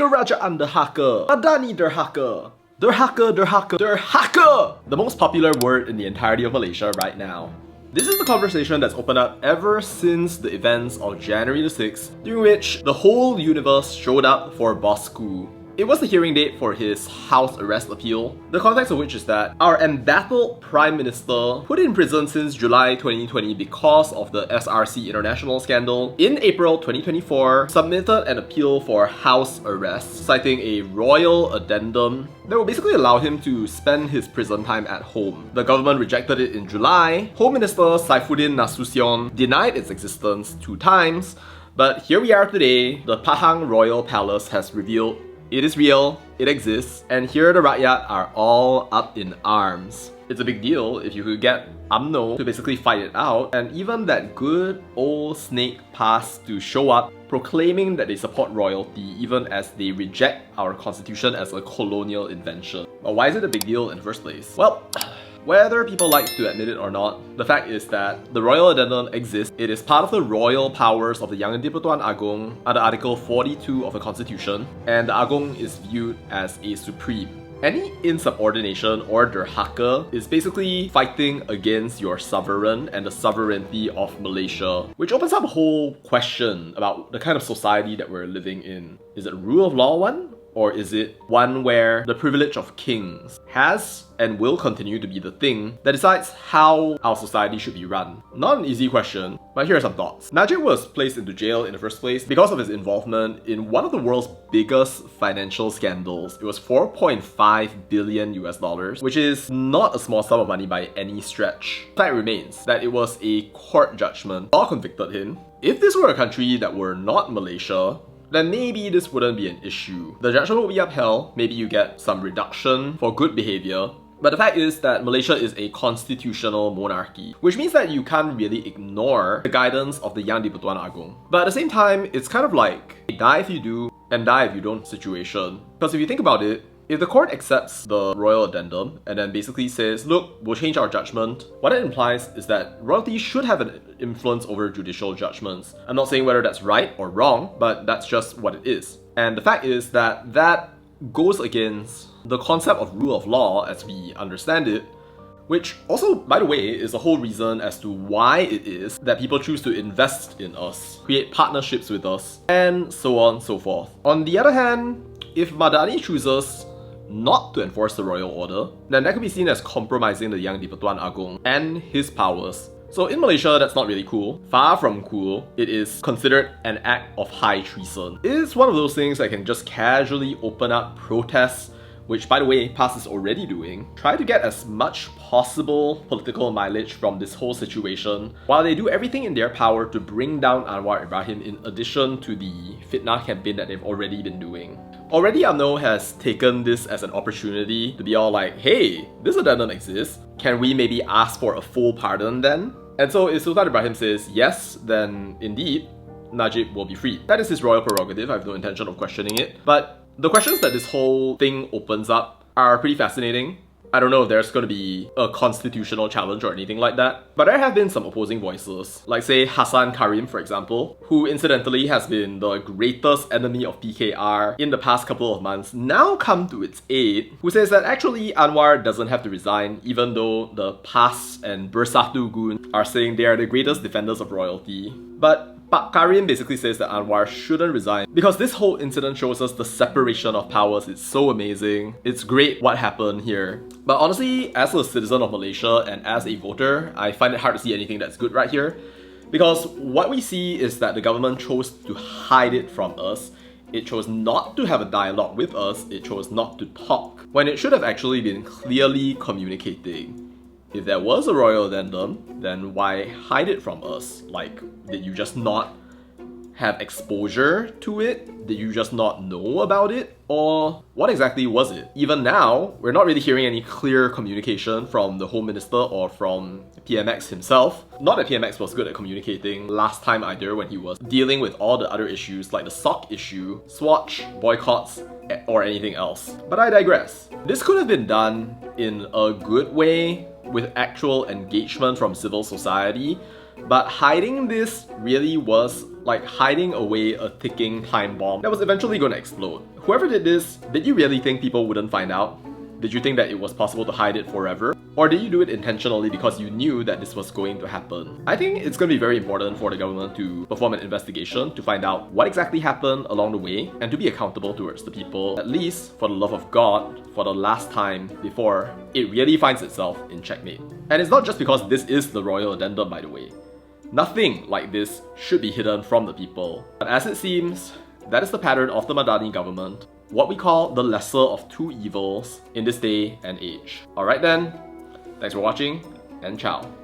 Kerajaan derhaka. Adani derhaka. Derhaka, derhaka, derhaka! The most popular word in the entirety of Malaysia right now. This is the conversation that's opened up ever since the events of January the 6th, during which the whole universe showed up for Bosku. It was the hearing date for his house arrest appeal, the context of which is that our embattled Prime Minister, put in prison since July 2020 because of the SRC International scandal, in April 2024 submitted an appeal for house arrest, citing a Royal Addendum that will basically allow him to spend his prison time at home. The government rejected it in July. Home Minister Saifuddin Nasution denied its existence 2 times, but here we are today. The Pahang Royal Palace has revealed it is real, it exists, and here the Rakyat are all up in arms. It's a big deal if you could get UMNO to basically fight it out, and even that good old snake pass to show up proclaiming that they support royalty even as they reject our constitution as a colonial invention. But why is it a big deal in the first place? Well, whether people like to admit it or not, the fact is that the Royal Addendum exists. It is part of the royal powers of the Yang di-Pertuan Agong under Article 42 of the Constitution, and the Agong is viewed as a supreme. Any insubordination or derhaka is basically fighting against your sovereign and the sovereignty of Malaysia, which opens up a whole question about the kind of society that we're living in. Is it a rule of law one? Or is it one where the privilege of kings has and will continue to be the thing that decides how our society should be run? Not an easy question, but here are some thoughts. Najib was placed into jail in the first place because of his involvement in one of the world's biggest financial scandals. It was 4.5 billion US dollars, which is not a small sum of money by any stretch. The fact remains that it was a court judgment. Law convicted him. If this were a country that were not Malaysia, then maybe this wouldn't be an issue. The judgment will be upheld, maybe you get some reduction for good behavior. But the fact is that Malaysia is a constitutional monarchy, which means that you can't really ignore the guidance of the Yang di-Pertuan Agong. But at the same time, it's kind of like die if you do and die if you don't situation. Because if you think about it, if the court accepts the Royal Addendum and then basically says, look, we'll change our judgment, what it implies is that royalty should have an influence over judicial judgments. I'm not saying whether that's right or wrong, but that's just what it is. And the fact is that that goes against the concept of rule of law as we understand it, which also, by the way, is the whole reason as to why it is that people choose to invest in us, create partnerships with us, and so on and so forth. On the other hand, if Madani chooses not to enforce the royal order, then that could be seen as compromising the Yang di-Pertuan Agong and his powers. So in Malaysia, that's not really cool. Far from cool, it is considered an act of high treason. It is one of those things that can just casually open up protests, which by the way, PAS is already doing. Try to get as much possible political mileage from this whole situation, while they do everything in their power to bring down Anwar Ibrahim in addition to the fitnah campaign that they've already been doing. Already UMNO has taken this as an opportunity to be all like, hey, this addendum exists, can we maybe ask for a full pardon then? And so if Sultan Ibrahim says yes, then indeed, Najib will be free. That is his royal prerogative, I have no intention of questioning it. But the questions that this whole thing opens up are pretty fascinating. I don't know if there's going to be a constitutional challenge or anything like that, but there have been some opposing voices, like say Hassan Karim for example, who incidentally has been the greatest enemy of PKR in the past couple of months, now come to its aid, who says that actually Anwar doesn't have to resign even though the PAS and Bersatu Gun are saying they are the greatest defenders of royalty. But Pak Karim basically says that Anwar shouldn't resign because this whole incident shows us the separation of powers. It's so amazing. It's great what happened here. But honestly, as a citizen of Malaysia and as a voter, I find it hard to see anything that's good right here. Because what we see is that the government chose to hide it from us. It chose not to have a dialogue with us. It chose not to talk, when it should have actually been clearly communicating. If there was a royal addendum, then why hide it from us? Like, did you just not have exposure to it? Did you just not know about it? Or what exactly was it? Even now, we're not really hearing any clear communication from the Home Minister or from PMX himself. Not that PMX was good at communicating last time either, when he was dealing with all the other issues like the sock issue, Swatch, boycotts, or anything else. But I digress. This could have been done in a good way, with actual engagement from civil society, but hiding this really was like hiding away a ticking time bomb that was eventually going to explode. Whoever did this, did you really think people wouldn't find out? Did you think that it was possible to hide it forever? Or did you do it intentionally because you knew that this was going to happen? I think it's going to be very important for the government to perform an investigation to find out what exactly happened along the way and to be accountable towards the people, at least for the love of God, for the last time before it really finds itself in checkmate. And it's not just because this is the Royal Addendum, by the way. Nothing like this should be hidden from the people. But as it seems, that is the pattern of the Madani government, what we call the lesser of two evils in this day and age. Alright then, thanks for watching, and ciao.